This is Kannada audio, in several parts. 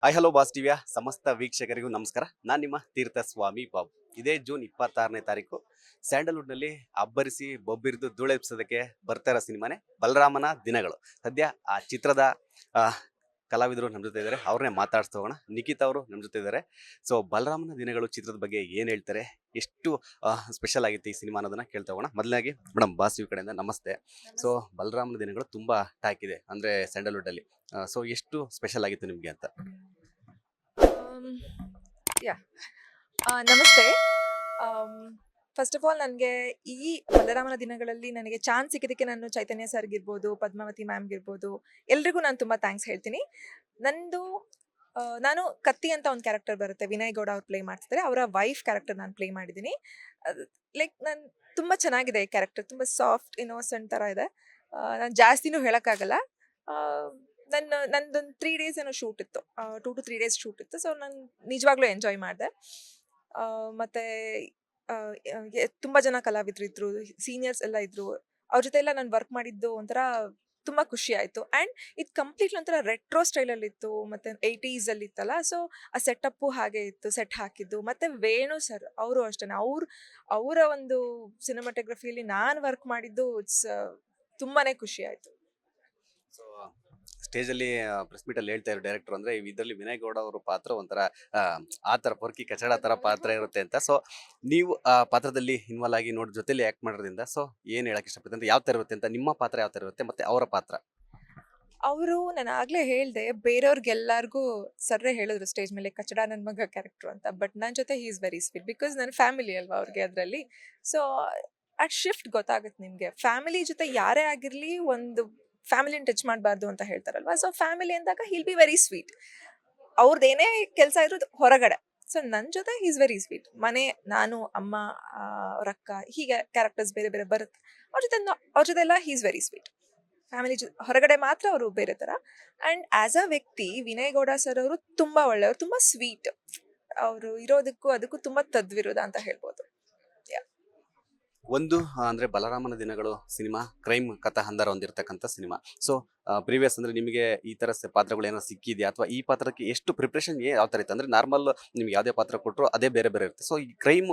ಹಾಯ್ ಹಲೋ ಬಾಸ್ ಟಿವಿಯ ಸಮಸ್ತ ವೀಕ್ಷಕರಿಗೂ ನಮಸ್ಕಾರ. ನಾನು ನಿಮ್ಮ ತೀರ್ಥಸ್ವಾಮಿ ಬಾಬು. ಇದೇ ಜೂನ್ 26ನೇ ತಾರೀಕು ಸ್ಯಾಂಡಲ್ವುಡ್ನಲ್ಲಿ ಅಬ್ಬರಿಸಿ ಬೊಬ್ಬಿರಿದು ಧೂಳೆಬ್ಸೋದಕ್ಕೆ ಬರ್ತಾ ಇರೋ ಸಿನಿಮಾನೇ ಬಲರಾಮನ ದಿನಗಳು. ಸದ್ಯ ಆ ಚಿತ್ರದ ಆ, ಕಲಾವಿದರು ನಮ್ಮ ಜೊತೆ ಇದ್ದಾರೆ, ಅವ್ರನ್ನೇ ಮಾತಾಡ್ಸ್ತಾ ಹೋಗೋಣ. ನಿಖಿತ್ ಅವರು ನಮ್ಮ ಜೊತೆ ಇದ್ದಾರೆ. ಸೊ ಬಲರಾಮನ ದಿನಗಳು ಚಿತ್ರದ ಬಗ್ಗೆ ಏನು ಹೇಳ್ತಾರೆ, ಎಷ್ಟು ಸ್ಪೆಷಲ್ ಆಗಿತ್ತು ಈ ಸಿನಿಮಾ ಅನ್ನೋದನ್ನ ಕೇಳ್ತಾ ಹೋಗೋಣ. ಮೊದಲಾಗಿ ಮೇಡಮ್ ಬಾಸ್ ಟಿವಿ ಕಡೆಯಿಂದ ನಮಸ್ತೆ. ಸೊ ಬಲರಾಮನ ದಿನಗಳು ತುಂಬಾ ಟಾಕ್ ಇದೆ ಅಂದ್ರೆ ಸ್ಯಾಂಡಲ್ವುಡ್ ಅಲ್ಲಿ. ಸೊ ಎಷ್ಟು ಸ್ಪೆಷಲ್ ಆಗಿತ್ತು ನಿಮ್ಗೆ ಅಂತ? ಆಮ್, ಯಾ ನಮಸ್ತೆ. ಫಸ್ಟ್ ಆಫ್ ಆಲ್ ನನಗೆ ಈ ಬಲರಾಮನ ದಿನಗಳಲ್ಲಿ ನನಗೆ ಚಾನ್ಸ್ ಸಿಕ್ಕಿದ್ದಕ್ಕೆ ನಾನು ಚೈತನ್ಯ ಸರ್ಗಿರ್ಬೋದು, ಪದ್ಮಾವತಿ ಮ್ಯಾಮ್ಗಿರ್ಬೋದು, ಎಲ್ರಿಗೂ ನಾನು ತುಂಬ ಥ್ಯಾಂಕ್ಸ್ ಹೇಳ್ತೀನಿ. ನಂದು ನಾನು ಕತ್ತಿ ಅಂತ ಒಂದು ಕ್ಯಾರೆಕ್ಟರ್ ಬರುತ್ತೆ, ವಿನಯ್ ಗೌಡ ಅವ್ರು ಪ್ಲೇ ಮಾಡ್ತಿದ್ದಾರೆ. ಅವರ ವೈಫ್ ಕ್ಯಾರೆಕ್ಟರ್ ನಾನು ಪ್ಲೇ ಮಾಡಿದ್ದೀನಿ. ಲೈಕ್ ನಾನು ತುಂಬ ಚೆನ್ನಾಗಿದೆ ಈ ಕ್ಯಾರೆಕ್ಟರ್, ತುಂಬ ಸಾಫ್ಟ್ ಇನ್ನೋಸೆಂಟ್ ಥರ ಇದೆ. ನಾನು ಜಾಸ್ತಿನೂ ಹೇಳೋಕ್ಕಾಗಲ್ಲ. ನಂದೊಂದು 3 ಡೇಸ್ ಏನೋ ಶೂಟ್ ಇತ್ತು, 2 to 3 ಡೇಸ್ ಶೂಟ್ ಇತ್ತು. ಸೊ ನಾನು ನಿಜವಾಗ್ಲೂ ಎಂಜಾಯ್ ಮಾಡಿದೆ. ಮತ್ತು ತುಂಬ ಜನ ಕಲಾವಿದರು ಇದ್ರು, ಸೀನಿಯರ್ಸ್ ಎಲ್ಲ ಇದ್ರು. ಅವ್ರ ಜೊತೆ ಎಲ್ಲ ನಾನು ವರ್ಕ್ ಮಾಡಿದ್ದು ಒಂಥರ ತುಂಬ ಖುಷಿ ಆಯಿತು. ಆ್ಯಂಡ್ ಇದು ಕಂಪ್ಲೀಟ್ಲಿ ಒಂಥರ ರೆಟ್ರೋ ಸ್ಟೈಲಲ್ಲಿ ಇತ್ತು, ಮತ್ತು 80s ಇತ್ತಲ್ಲ. ಸೊ ಆ ಸೆಟಪ್ಪು ಹಾಗೆ ಇತ್ತು, ಸೆಟ್ ಹಾಕಿದ್ದು. ಮತ್ತು ವೇಣು ಸರ್ ಅವರು ಅಷ್ಟೇ, ಅವರ ಒಂದು ಸಿನಿಮಾಟೋಗ್ರಫಿಯಲ್ಲಿ ನಾನು ವರ್ಕ್ ಮಾಡಿದ್ದು ತುಂಬಾ ಖುಷಿ ಆಯಿತು. ಸೊ ಸ್ಟೇಜಲ್ಲಿ ಪ್ರೆಸ್ ಮೀಟ್ ಅಲ್ಲಿ ಹೇಳ್ತಾ ಇರೋ ಡೈರೆಕ್ಟರ್ ಅಂದ್ರೆ ಇದರಲ್ಲಿ ವಿನಯ್ ಗೌಡ ಅವರ ಪಾತ್ರ ಒಂಥರ ಆ ತರ ಪೊರ್ಕಿ ಕಚಡ ತರ ಪಾತ್ರ ಇರುತ್ತೆ ಅಂತ. ಸೊ ನೀವು ಆ ಪಾತ್ರದಲ್ಲಿ ಇನ್ವಾಲ್ವ್ ಆಗಿ ನೋಡಿ ಜೊತೆಲಿ ಆಕ್ಟ್ ಮಾಡೋದ್ರಿಂದ ಸೊ ಏನ್ ಹೇಳಕ್ ಇಷ್ಟಪಡ್ತೀನಿ ಅಂತ, ಯಾವ ತರ ಇರುತ್ತೆ ಅಂತ, ನಿಮ್ಮ ಪಾತ್ರ ಯಾವ ತರ ಇರುತ್ತೆ ಮತ್ತೆ ಅವರ ಪಾತ್ರ? ಅವರು ನಾನು ಆಗ್ಲೇ ಹೇಳ್ದೆ, ಬೇರೆಯವ್ರಿಗೆಲ್ಲರಿಗೂ ಸರ್ರೇ ಹೇಳಿದ್ರು ಸ್ಟೇಜ್ ಮೇಲೆ ಕಚಡ ನನ್ನ ಮಗ ಕ್ಯಾರೆಕ್ಟರ್ ಅಂತ. ಬಟ್ ನನ್ನ ಜೊತೆ he is very sweet, because ನನ್ನ ಫ್ಯಾಮಿಲಿ ಅಲ್ವಾ ಅವ್ರಿಗೆ ಅದರಲ್ಲಿ. ಸೊ ಆ ಶಿಫ್ಟ್ ಗೊತ್ತಾಗುತ್ತೆ ನಿಮಗೆ. ಫ್ಯಾಮಿಲಿ ಜೊತೆ ಯಾರೇ ಆಗಿರಲಿ, ಒಂದು ಫ್ಯಾಮಿಲಿನ ಟಚ್ ಮಾಡಬಾರ್ದು ಅಂತ ಹೇಳ್ತಾರಲ್ವಾ. ಸೊ ಫ್ಯಾಮಿಲಿ ಅಂದಾಗ ಹಿಲ್ ಬಿ ವೆರಿ ಸ್ವೀಟ್. ಅವ್ರದ್ದು ಏನೇ ಕೆಲಸ ಇರೋದು ಹೊರಗಡೆ. ಸೊ ನನ್ನ ಜೊತೆ ಹಿ ಈಸ್ ವೆರಿ ಸ್ವೀಟ್. ಮನೆ, ನಾನು, ಅಮ್ಮ, ಅವ್ರ ಅಕ್ಕ, ಹೀಗೆ ಕ್ಯಾರೆಕ್ಟರ್ಸ್ ಬೇರೆ ಬೇರೆ ಬರುತ್ತೆ. ಅವ್ರ ಜೊತೆ ಎಲ್ಲ he is very sweet. Family ಹೊರಗಡೆ ಮಾತ್ರ ಅವರು ಬೇರೆ ಥರ. ಆ್ಯಂಡ್ ಆ್ಯಸ್ ಅ ವ್ಯಕ್ತಿ ವಿನಯ್ ಗೌಡ ಸರ್ ಅವರು ತುಂಬ ಒಳ್ಳೆಯವರು, ತುಂಬ ಸ್ವೀಟ್. ಅವರು ಇರೋದಕ್ಕೂ ಅದಕ್ಕೂ ತುಂಬ ತದ್ವಿರೋಧ ಅಂತ ಹೇಳ್ಬೋದು. ಒಂದು ಅಂದ್ರೆ ಬಲರಾಮನ ದಿನಗಳು ಸಿನಿಮಾ ಕ್ರೈಮ್ ಕಥಾ ಹಂದರ ಹೊಂದಿರತಕ್ಕಂಥ ಸಿನಿಮಾ. ಸೊ ಪ್ರೀವಿಯಸ್ ಅಂದ್ರೆ ನಿಮಗೆ ಈ ತರ ಪಾತ್ರಗಳು ಏನೋ ಸಿಕ್ಕಿದೆಯಾ, ಅಥವಾ ಈ ಪಾತ್ರಕ್ಕೆ ಎಷ್ಟು ಪ್ರಿಪ್ರೇಷನ್ ಯಾವ ತರ ಇತ್ತು? ಅಂದ್ರೆ ನಾರ್ಮಲ್ ನಿಮ್ಗೆ ಯಾವುದೇ ಪಾತ್ರ ಕೊಟ್ಟರು ಅದೇ ಬೇರೆ ಬೇರೆ ಇರುತ್ತೆ. ಸೊ ಈ ಕ್ರೈಮ್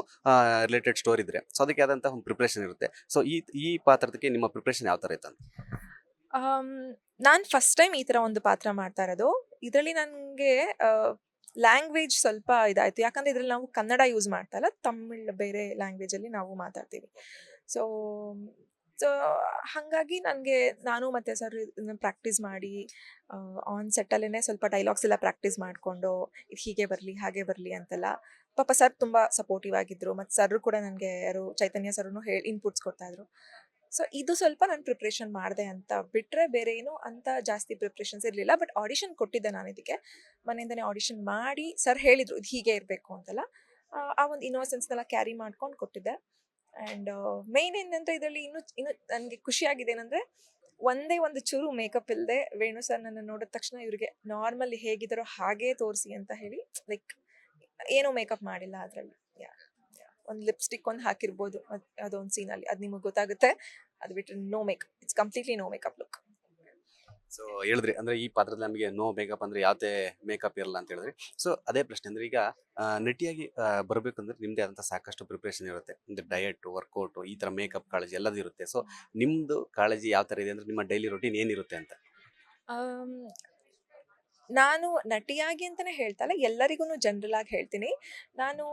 ರಿಲೇಟೆಡ್ ಸ್ಟೋರಿ ಇದ್ರೆ ಸೊ ಅದಕ್ಕೆ ಆದಂತಹ ಒಂದು ಪ್ರಿಪ್ರೇಷನ್ ಇರುತ್ತೆ. ಸೊ ಈ ಪಾತ್ರಕ್ಕೆ ನಿಮ್ಮ ಪ್ರಿಪ್ರೇಷನ್ ಯಾವ ತರ ಇತ್ತು ಅಂತ? ನಾನು ಫಸ್ಟ್ ಟೈಮ್ ಈ ಥರ ಒಂದು ಪಾತ್ರ ಮಾಡ್ತಾ ಇರೋದು. ಇದರಲ್ಲಿ ನನಗೆ ಲ್ಯಾಂಗ್ವೇಜ್ ಸ್ವಲ್ಪ ಇದಾಯಿತು, ಯಾಕಂದರೆ ಇದರಲ್ಲಿ ನಾವು ಕನ್ನಡ ಯೂಸ್ ಮಾಡ್ತಾ ಇಲ್ಲ, ತಮಿಳ್ ಬೇರೆ ಲ್ಯಾಂಗ್ವೇಜಲ್ಲಿ ನಾವು ಮಾತಾಡ್ತೀವಿ. ಸೊ ಸೊ ಹಾಗಾಗಿ ನನಗೆ, ನಾನು ಮತ್ತು ಸರ್ ಇದನ್ನ ಪ್ರಾಕ್ಟೀಸ್ ಮಾಡಿ ಆನ್ ಸೆಟ್ಟಲ್ಲೇ ಸ್ವಲ್ಪ ಡೈಲಾಗ್ಸ್ ಎಲ್ಲ ಪ್ರಾಕ್ಟೀಸ್ ಮಾಡಿಕೊಂಡು, ಇದು ಹೀಗೆ ಬರಲಿ ಹಾಗೆ ಬರಲಿ ಅಂತೆಲ್ಲ. ಪಾಪ ಸರ್ ತುಂಬ ಸಪೋರ್ಟಿವ್ ಆಗಿದ್ದರು. ಮತ್ತು ಸರ್ ಕೂಡ ನನಗೆ, ಯಾರು ಚೈತನ್ಯ ಸರ್ನು ಇನ್ಪುಟ್ಸ್ ಕೊಡ್ತಾಯಿದ್ರು. ಸೊ ಇದು ಸ್ವಲ್ಪ ನಾನು ಪ್ರಿಪ್ರೇಷನ್ ಮಾಡಿದೆ ಅಂತ ಬಿಟ್ಟರೆ ಬೇರೆ ಏನು ಅಂತ ಜಾಸ್ತಿ ಪ್ರಿಪ್ರೇಷನ್ಸ್ ಇರಲಿಲ್ಲ. ಬಟ್ ಆಡಿಷನ್ ಕೊಟ್ಟಿದ್ದೆ ನಾನು ಇದಕ್ಕೆ. ಮನೆಯಿಂದನೇ ಆಡಿಷನ್ ಮಾಡಿ ಸರ್ ಹೇಳಿದರು ಇದು ಹೀಗೆ ಇರಬೇಕು ಅಂತೆಲ್ಲ. ಆ ಒಂದು ಇನ್ನೋಸೆನ್ಸ್ನೆಲ್ಲ ಕ್ಯಾರಿ ಮಾಡ್ಕೊಂಡು ಕೊಟ್ಟಿದ್ದೆ. ಆ್ಯಂಡ್ ಮೇಯ್ನ್ ಏನಂದರೆ ಇದರಲ್ಲಿ ಇನ್ನೂ ನನಗೆ ಖುಷಿಯಾಗಿದೆ ಏನಂದರೆ, ಒಂದೇ ಒಂದು ಚೂರು ಮೇಕಪ್ ಇಲ್ಲದೆ ವೇಣು ಸರ್ ನನ್ನ ನೋಡಿದ ತಕ್ಷಣ ಇವರಿಗೆ ನಾರ್ಮಲ್ ಹೇಗಿದ್ದಾರೋ ಹಾಗೇ ತೋರಿಸಿ ಅಂತ ಹೇಳಿ, ಲೈಕ್ ಏನೂ ಮೇಕಪ್ ಮಾಡಿಲ್ಲ ಅದರಲ್ಲಿ. ಒಂದು ಲಿಪ್ಸ್ಟಿಕ್ ಒಂದು ಹಾಕಿರ್ಬೋದು ಅದೊಂದು ಸೀನಲ್ಲಿ, ಅದು ನಿಮಗೆ ಗೊತ್ತಾಗುತ್ತೆ. ಅದು ಬಿಟ್ಟರೆ no makeup, it's completely no makeup look. So ಹೇಳಿದ್ರಿ ಅಂದ್ರೆ ಈ ಪಾತ್ರದಲ್ಲಿ ನಮಗೆ ನೋ ಮೇಕಪ್ ಅಂದ್ರೆ ಯಾವುದೇ ಮೇಕಪ್ ಇರಲ್ಲ ಅಂತ ಹೇಳಿದ್ರಿ. ಸೊ ಅದೇ ಪ್ರಶ್ನೆ ಅಂದ್ರೆ ಈಗ ನಟಿಯಾಗಿ ಬರ್ಬೇಕಂದ್ರೆ ನಿಮ್ದೇ ಆದಂತ ಸಾಕಷ್ಟು ಪ್ರಿಪ್ರೇಷನ್ ಇರುತ್ತೆ. ಅಂದ್ರೆ ಡಯಟ್, ವರ್ಕೌಟ್, ಈ ತರ ಮೇಕಪ್ ಕಾಳಜಿ ಎಲ್ಲದೂ ಇರುತ್ತೆ. ಸೊ ನಿಮ್ದು ಕಾಳಜಿ ಯಾವ ತರ ಇದೆ ಅಂದ್ರೆ ನಿಮ್ಮ ಡೈಲಿ ರೊಟೀನ್ ಏನಿರುತ್ತೆ ಅಂತ? ಆಮ್, ನಾನು ನಟಿಯಾಗಿ ಅಂತಲೇ ಹೇಳ್ತಾ ಇಲ್ಲ, ಎಲ್ಲರಿಗೂ ಜನರಲ್ ಆಗಿ ಹೇಳ್ತೀನಿ. ನಾನು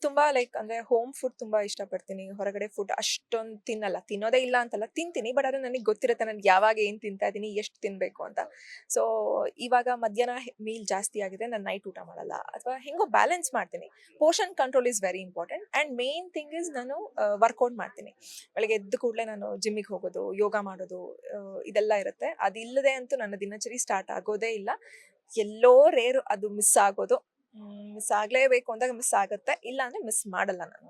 ತುಂಬ ಲೈಕ್ ಅಂದರೆ ಹೋಮ್ ಫುಡ್ ತುಂಬ ಇಷ್ಟಪಡ್ತೀನಿ. ಹೊರಗಡೆ ಫುಡ್ ಅಷ್ಟೊಂದು ತಿನ್ನಲ್ಲ, ತಿನ್ನೋದೇ ಇಲ್ಲ ಅಂತಲ್ಲ, ತಿಂತೀನಿ. ಬಟ್ ಆದರೆ ನನಗೆ ಗೊತ್ತಿರುತ್ತೆ ನಾನು ಯಾವಾಗ ಏನು ತಿಂತಾ ಇದ್ದೀನಿ, ಎಷ್ಟು ತಿನ್ನಬೇಕು ಅಂತ. ಸೊ ಇವಾಗ ಮಧ್ಯಾಹ್ನ ಮೀಲ್ ಜಾಸ್ತಿ ಆಗಿದೆ, ನಾನು ನೈಟ್ ಊಟ ಮಾಡಲ್ಲ, ಅಥವಾ ಹೆಂಗೋ ಬ್ಯಾಲೆನ್ಸ್ ಮಾಡ್ತೀನಿ. Portion control is very important. And main thing is ನಾನು ವರ್ಕೌಟ್ ಮಾಡ್ತೀನಿ. ಬೆಳಗ್ಗೆ ಎದ್ದ ಕೂಡಲೇ ನಾನು ಜಿಮ್ಮಿಗೆ ಹೋಗೋದು, ಯೋಗ ಮಾಡೋದು, ಇದೆಲ್ಲ ಇರುತ್ತೆ. ಅದಿಲ್ಲದೆ ಅಂತೂ ನನ್ನ ದಿನಚರಿ ಸ್ಟಾರ್ಟ್ ಆಗೋದೇ ಇಲ್ಲ. ಎಲ್ಲೋ ರೇರು ಅದು ಮಿಸ್ ಆಗೋದು. ಮಿಸ್ ಆಗಲೇಬೇಕು ಅಂದಾಗ ಮಿಸ್ ಆಗುತ್ತೆ, ಇಲ್ಲ ಅಂದರೆ ಮಿಸ್ ಮಾಡಲ್ಲ ನಾನು.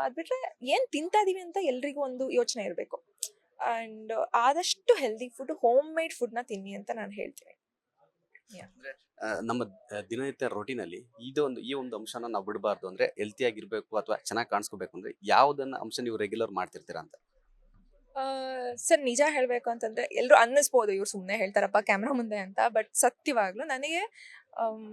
ಅದು ಬಿಟ್ಟರೆ ಏನು ತಿಂತಾ ಇದೀವಿ ಅಂತ ಎಲ್ರಿಗೂ ಒಂದು ಯೋಚನೆ ಇರಬೇಕು. ಆ್ಯಂಡ್ ಆದಷ್ಟು ಹೆಲ್ದಿ ಫುಡ್, ಹೋಮ್ ಮೇಡ್ ಫುಡ್ನ ತಿನ್ನಿ ಅಂತ ನಾನು ಹೇಳ್ತೀನಿ. ಅಂದ್ರೆ ನಮ್ಮ ದಿನನಿತ್ಯ routine ಅಲ್ಲಿ ಈ ಒಂದು ಅಂಶನ ನಾವು ಬಿಡಬಾರ್ದು. ಅಂದ್ರೆ ಹೆಲ್ತಿ ಆಗಿರ್ಬೇಕು ಅಥವಾ ಚೆನ್ನಾಗಿ ಕಾಣಿಸ್ಕೋಬೇಕು ಅಂದ್ರೆ ಯಾವ್ದನ್ನ ಅಂಶ ನೀವು ರೆಗ್ಯುಲರ್ ಮಾಡ್ತಿರ್ತೀರಾ ಅಂತ? ಸರ್ ನಿಜ ಹೇಳಬೇಕು ಅಂತಂದರೆ ಎಲ್ಲರೂ ಅನ್ನಿಸ್ಬೋದು ಇವ್ರು ಸುಮ್ಮನೆ ಹೇಳ್ತಾರಪ್ಪ ಕ್ಯಾಮ್ರಾ ಮುಂದೆ ಅಂತ. ಬಟ್ ಸತ್ಯವಾಗ್ಲೂ ನನಗೆ ಆಮ್,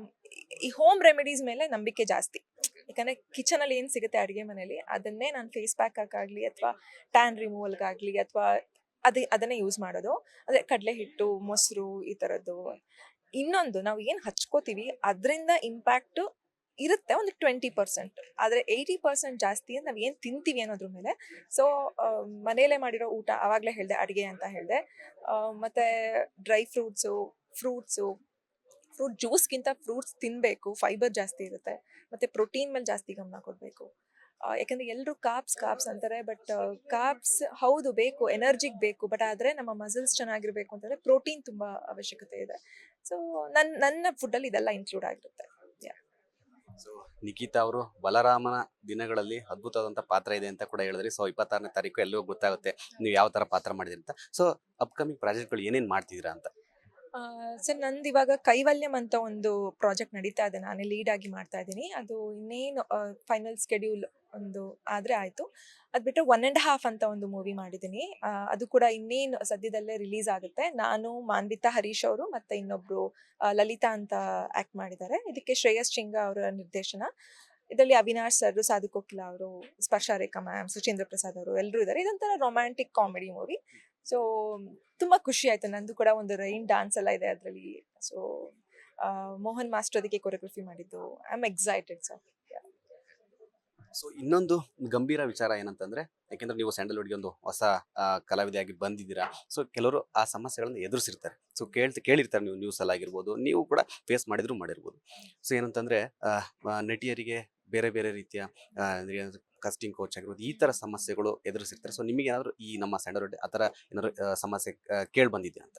ಈ ಹೋಮ್ ರೆಮಿಡೀಸ್ ಮೇಲೆ ನಂಬಿಕೆ ಜಾಸ್ತಿ. ಯಾಕಂದರೆ ಕಿಚನಲ್ಲಿ ಏನು ಸಿಗುತ್ತೆ ಅಡುಗೆ ಮನೇಲಿ ಅದನ್ನೇ ನಾನು ಫೇಸ್ ಪ್ಯಾಕ್ ಹಾಕಾಗಲಿ ಅಥವಾ ಟ್ಯಾನ್ ರಿಮೂವಲ್ಗಾಗಲಿ ಅಥವಾ ಅದನ್ನೇ ಯೂಸ್ ಮಾಡೋದು. ಅಂದರೆ ಕಡಲೆ ಹಿಟ್ಟು, ಮೊಸರು ಈ ಥರದ್ದು. ಇನ್ನೊಂದು ನಾವು ಏನು ಹಚ್ಕೋತೀವಿ ಅದರಿಂದ ಇಂಪ್ಯಾಕ್ಟು ಇರುತ್ತೆ ಒಂದು 20%. ಆದರೆ 80% ಜಾಸ್ತಿ ನಾವು ಏನು ತಿಂತೀವಿ ಅನ್ನೋದ್ರ ಮೇಲೆ. ಸೊ ಮನೆಯಲ್ಲೇ ಮಾಡಿರೋ ಊಟ, ಆವಾಗಲೇ ಹೇಳಿದೆ ಅಡುಗೆ ಅಂತ ಹೇಳಿದೆ. ಮತ್ತು ಡ್ರೈ ಫ್ರೂಟ್ಸು ಫ್ರೂಟ್ ಜ್ಯೂಸ್ಗಿಂತ ಫ್ರೂಟ್ಸ್ ತಿನ್ನಬೇಕು, ಫೈಬರ್ ಜಾಸ್ತಿ ಇರುತ್ತೆ. ಮತ್ತು ಪ್ರೋಟೀನ್ ಮೇಲೆ ಜಾಸ್ತಿ ಗಮನ ಕೊಡಬೇಕು. ಯಾಕಂದರೆ ಎಲ್ಲರೂ ಕಾರ್ಬ್ಸ್ ಅಂತಾರೆ. ಬಟ್ ಕಾರ್ಬ್ಸ್ ಹೌದು ಬೇಕು, ಎನರ್ಜಿಗೆ ಬೇಕು. ಬಟ್ ಆದರೆ ನಮ್ಮ ಮಸಲ್ಸ್ ಚೆನ್ನಾಗಿರಬೇಕು ಅಂತಂದರೆ ಪ್ರೋಟೀನ್ ತುಂಬ ಅವಶ್ಯಕತೆ ಇದೆ. ಸೊ ನನ್ನ ಫುಡ್ಡಲ್ಲಿ ಇದೆಲ್ಲ ಇನ್ಕ್ಲೂಡ್ ಆಗಿರುತ್ತೆ. ಸೊ ನಿಖಿತಾ ಅವರು ಬಲರಾಮನ ದಿನಗಳಲ್ಲಿ ಅದ್ಭುತವಾದಂಥ ಪಾತ್ರ ಇದೆ ಅಂತ ಕೂಡ ಹೇಳಿದ್ರಿ. ಸೊ 26ನೇ ತಾರೀಕು ಎಲ್ಲರಿಗೂ ಗೊತ್ತಾಗುತ್ತೆ ನೀವು ಯಾವ ಥರ ಪಾತ್ರ ಮಾಡಿದ್ರಿ ಅಂತ. ಸೊ ಅಪ್ಕಮಿಂಗ್ ಪ್ರಾಜೆಕ್ಟ್ಗಳು ಏನೇನು ಮಾಡ್ತಿದ್ದೀರಾ ಅಂತ? ಸರ್ ನಂದು ಇವಾಗ ಕೈವಲ್ಯಂ ಅಂತ ಒಂದು ಪ್ರಾಜೆಕ್ಟ್ ನಡೀತಾ ಇದೆ, ನಾನೇ ಲೀಡ್ ಆಗಿ ಮಾಡ್ತಾ ಇದ್ದೀನಿ. ಅದು ಇನ್ನೇನು ಫೈನಲ್ ಸ್ಕೆಡ್ಯೂಲ್ ಒಂದು ಆದರೆ ಆಯಿತು. ಅದು ಬಿಟ್ಟರೆ 1.5 ಅಂತ ಒಂದು ಮೂವಿ ಮಾಡಿದ್ದೀನಿ. ಅದು ಕೂಡ ಇನ್ನೇನು ಸದ್ಯದಲ್ಲೇ ರಿಲೀಸ್ ಆಗುತ್ತೆ. ನಾನು, ಮಾನ್ವಿತಾ ಹರೀಶ್ ಅವರು ಮತ್ತು ಇನ್ನೊಬ್ಬರು ಲಲಿತಾ ಅಂತ ಆ್ಯಕ್ಟ್ ಮಾಡಿದ್ದಾರೆ. ಇದಕ್ಕೆ ಶ್ರೇಯಸ್ ಚಿಂಗ ಅವರ ನಿರ್ದೇಶನ. ಇದರಲ್ಲಿ ಅವಿನಾಶ್ ಸರ್, ಸಾಧು ಕೋಕಿಲ ಅವರು, ಸ್ಪರ್ಶ ರೇಖಾ ಮ್ಯಾಮ್, ಸುಚೇಂದ್ರ ಪ್ರಸಾದ್ ಅವರು ಎಲ್ಲರೂ ಇದ್ದಾರೆ. ಇದೊಂಥರ ರೊಮ್ಯಾಂಟಿಕ್ ಕಾಮಿಡಿ ಮೂವಿ. ಸೊ ತುಂಬ ಖುಷಿ ಆಯಿತು. ನಂದು ಕೂಡ ಒಂದು ರೈನ್ ಡ್ಯಾನ್ಸ್ ಎಲ್ಲ ಇದೆ ಅದರಲ್ಲಿ. ಸೊ ಮೋಹನ್ ಮಾಸ್ಟರ್ ಅದಕ್ಕೆ ಕೊರಿಯೋಗ್ರಫಿ ಮಾಡಿದ್ದು. I am excited sir. So ಇನ್ನೊಂದು ಗಂಭೀರ ವಿಚಾರ ಏನಂತಂದ್ರೆ, ಯಾಕೆಂದ್ರೆ ನೀವು ಸ್ಯಾಂಡಲ್ವುಡ್ಗೆ ಒಂದು ಹೊಸ ಕಲಾವಿದೆಯಾಗಿ ಬಂದಿದ್ದೀರಾ. ಸೊ ಕೆಲವರು ಆ ಸಮಸ್ಯೆಗಳನ್ನು ಎದುರಿಸಿರ್ತಾರೆ. ಸೊ ಕೇಳಿರ್ತಾರೆ, ನೀವು ನ್ಯೂಸಲ್ಲಿ ಆಗಿರ್ಬೋದು, ನೀವು ಕೂಡ ಫೇಸ್ ಮಾಡಿರ್ಬೋದು. ಸೊ ಏನಂತಂದ್ರೆ ನಟಿಯರಿಗೆ ಬೇರೆ ಬೇರೆ ರೀತಿಯ ಕಾಸ್ಟಿಂಗ್ ಕೋಚ್ ಆಗಿರ್ಬೋದು, ಈ ಥರ ಸಮಸ್ಯೆಗಳು ಎದುರಿಸಿರ್ತಾರೆ. ಸೊ ನಿಮಗೆ ಏನಾದರೂ ಈ ನಮ್ಮ ಸ್ಯಾಂಡಲ್ವುಡ್ ಆ ಥರ ಏನಾದ್ರು ಸಮಸ್ಯೆ ಕೇಳಿ ಬಂದಿದೆಯಾ ಅಂತ?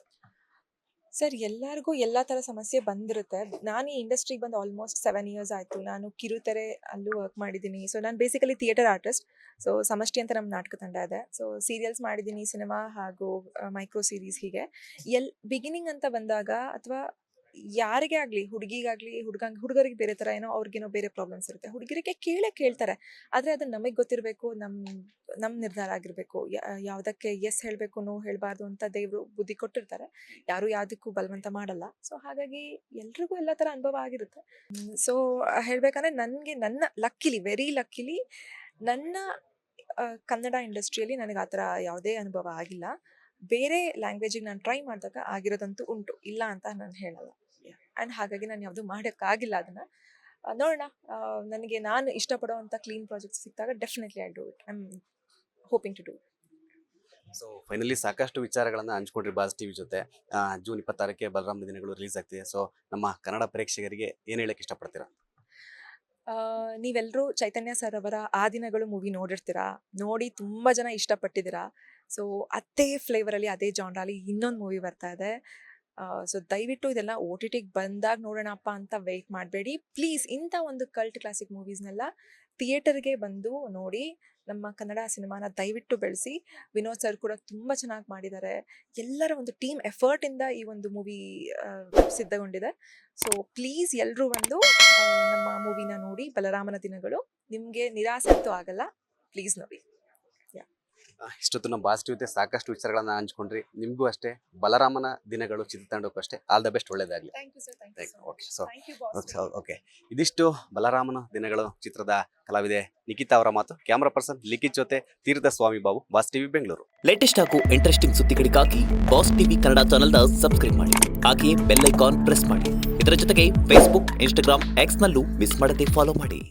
ಸರ್ ಎಲ್ಲರಿಗೂ ಎಲ್ಲ ಥರ ಸಮಸ್ಯೆ ಬಂದಿರುತ್ತೆ. ನಾನು ಈ ಇಂಡಸ್ಟ್ರಿಗೆ ಬಂದು ಆಲ್ಮೋಸ್ಟ್ 7 ಇಯರ್ಸ್ ಆಯಿತು. ನಾನು ಕಿರುತೆರೆ ಅಲ್ಲೂ ವರ್ಕ್ ಮಾಡಿದ್ದೀನಿ. ಸೊ ನಾನು ಬೇಸಿಕಲಿ ಥಿಯೇಟರ್ ಆರ್ಟಿಸ್ಟ್. ಸೊ ಸಮಷ್ಟಿ ಅಂತ ನಮ್ಮ ನಾಟಕ ತಂಡ ಇದೆ. ಸೊ ಸೀರಿಯಲ್ಸ್ ಮಾಡಿದ್ದೀನಿ, ಸಿನಿಮಾ ಹಾಗೂ ಮೈಕ್ರೋ ಸೀರೀಸ್. ಹೀಗೆ ಬಿಗಿನಿಂಗ್ ಅಂತ ಬಂದಾಗ ಅಥವಾ ಯಾರಿಗೇ ಆಗಲಿ, ಹುಡುಗಿಗಾಗಲಿ ಹುಡುಗರಿಗೆ ಬೇರೆ ಥರ ಏನೋ, ಅವ್ರಿಗೇನೋ ಬೇರೆ ಪ್ರಾಬ್ಲಮ್ಸ್ ಇರುತ್ತೆ. ಹುಡುಗರಿಗೆ ಕೇಳ್ತಾರೆ. ಆದರೆ ಅದು ನಮಗೆ ಗೊತ್ತಿರಬೇಕು, ನಮ್ಮ ನಿರ್ಧಾರ ಆಗಿರಬೇಕು. ಯಾವುದಕ್ಕೆ ಎಸ್ ಹೇಳಬೇಕು, ನೋ ಹೇಳಬಾರ್ದು ಅಂತ ದೇವರು ಬುದ್ಧಿ ಕೊಟ್ಟಿರ್ತಾರೆ. ಯಾರು ಯಾವುದಕ್ಕೂ ಬಲವಂತ ಮಾಡಲ್ಲ. ಸೊ ಹಾಗಾಗಿ ಎಲ್ರಿಗೂ ಎಲ್ಲ ಥರ ಅನುಭವ ಆಗಿರುತ್ತೆ. ಸೊ ಹೇಳಬೇಕಂದ್ರೆ ನನ್ನ ವೆರಿ ಲಕ್ಕಿಲಿ ನನ್ನ ಕನ್ನಡ ಇಂಡಸ್ಟ್ರಿಯಲ್ಲಿ ನನಗೆ ಆ ಥರ ಯಾವುದೇ ಅನುಭವ ಆಗಿಲ್ಲ. ಬೇರೆ ಲ್ಯಾಂಗ್ವೇಜಿಗೆ ನಾನು ಟ್ರೈ ಮಾಡಿದಾಗ ಆಗಿರೋದಂತೂ ಉಂಟು, ಇಲ್ಲ ಅಂತ ನಾನು ಹೇಳಲ್ಲ. ಆ್ಯಂಡ್ ಹಾಗಾಗಿ ನಾನು ಯಾವುದೂ ಮಾಡೋಕ್ಕಾಗಿಲ್ಲ ಅದನ್ನು. ನೋಡೋಣ, ನಾನು ಇಷ್ಟಪಡೋವಂಥ ಕ್ಲೀನ್ ಪ್ರಾಜೆಕ್ಟ್ಸ್ ಸಿಕ್ಕಿದಾಗ definitely I do it. I am hoping to do. So finally ಸಾಕಷ್ಟು ವಿಚಾರಗಳನ್ನು ಹಂಚ್ಕೊಂಡ್ರಿ ಬಾಸ್ ಟಿವಿ ಜೊತೆ. ಜೂನ್ 26ಕ್ಕೆ ಬಲರಾಮನ ದಿನಗಳು ರಿಲೀಸ್ ಆಗ್ತಿದೆ. ಸೊ ನಮ್ಮ ಕನ್ನಡ ಪ್ರೇಕ್ಷಕರಿಗೆ ಏನು ಹೇಳಕ್ಕೆ ಇಷ್ಟಪಡ್ತೀರಾ? ನೀವೆಲ್ಲರೂ ಚೈತನ್ಯ ಸರ್ ಅವರ ಆ ದಿನಗಳು ಮೂವಿ ನೋಡಿರ್ತೀರಾ, ನೋಡಿ ತುಂಬ ಜನ ಇಷ್ಟಪಟ್ಟಿದ್ದೀರಾ. ಸೊ ಅದೇ ಫ್ಲೇವರಲ್ಲಿ, ಅದೇ ಜಾನ್ರಲ್ಲಿ ಇನ್ನೊಂದು ಮೂವಿ ಬರ್ತಾ ಇದೆ. ಸೊ ದಯವಿಟ್ಟು ಇದೆಲ್ಲ OTTಗೆ ಬಂದಾಗ ನೋಡೋಣಪ್ಪ ಅಂತ ವೆಯ್ಟ್ ಮಾಡಬೇಡಿ ಪ್ಲೀಸ್. ಇಂಥ ಒಂದು ಕಲ್ಟ್ ಕ್ಲಾಸಿಕ್ ಮೂವೀಸ್ನೆಲ್ಲ ಥಿಯೇಟರ್ಗೆ ಬಂದು ನೋಡಿ. ನಮ್ಮ ಕನ್ನಡ ಸಿನಿಮಾನ ದಯವಿಟ್ಟು ಬೆಳೆಸಿ. ವಿನೋದ್ ಸರ್ ಕೂಡ ತುಂಬ ಚೆನ್ನಾಗಿ ಮಾಡಿದ್ದಾರೆ. ಎಲ್ಲರ ಒಂದು ಟೀಮ್ ಎಫರ್ಟಿಂದ ಈ ಒಂದು ಮೂವಿ ಸಿದ್ಧಗೊಂಡಿದೆ. ಸೊ ಪ್ಲೀಸ್ ಎಲ್ಲರೂ ಬಂದು ನಮ್ಮ ಮೂವಿನ ನೋಡಿ. ಬಲರಾಮನ ದಿನಗಳು ನಿಮಗೆ ನಿರಾಸೆ ಅಂತೂ ಆಗಲ್ಲ. ಪ್ಲೀಸ್ ನೋಡಿ. ಇಷ್ಟೊತ್ತು ನಮ್ಮ ಬಾಸ್ ಟಿವಿ ಜೊತೆ ಸಾಕಷ್ಟು ವಿಚಾರಗಳನ್ನ ಹಂಚ್ಕೊಂಡ್ರಿ. ನಿಮಗೂ ಅಷ್ಟೇ, ಬಲರಾಮನ ದಿನಗಳು ಚಿತ್ರತಂಡಕ್ಕೂ ಅಷ್ಟೇ ಆಲ್ ದ ಬೆಸ್ಟ್, ಒಳ್ಳೇದಾಗಲಿ. Thank you sir. Okay. So thank you boss. Okay, ಇದಿಷ್ಟು ಬಲರಾಮನ ದಿನಗಳು ಚಿತ್ರದ ಕಲಾವಿದೆ ನಿಖಿತಾ ಅವರ ಮಾತು. ಕ್ಯಾಮ್ರಾ ಪರ್ಸನ್ ಲಿಖಿತ್ ಜೊತೆ Theertha Swamy Babu, Boss TV Bengaluru. Latest ಹಾಗೂ ಇಂಟ್ರೆಸ್ಟಿಂಗ್ ಸುದ್ದಿಗಳಿಗಾಗಿ ಬಾಸ್ ಟಿವಿ ಕನ್ನಡ ಚಾನೆಲ್ನ ಸಬ್ಸ್ಕ್ರೈಬ್ ಮಾಡಿ. ಹಾಗೆಯೇ ಬೆಲ್ ಐಕಾನ್ ಪ್ರೆಸ್ ಮಾಡಿ. ಇದರ ಜೊತೆಗೆ ಫೇಸ್ಬುಕ್, ಇನ್ಸ್ಟಾಗ್ರಾಮ್, ಎಕ್ಸ್ ನಲ್ಲೂ ಮಿಸ್ ಮಾಡದೆ ಫಾಲೋ ಮಾಡಿ.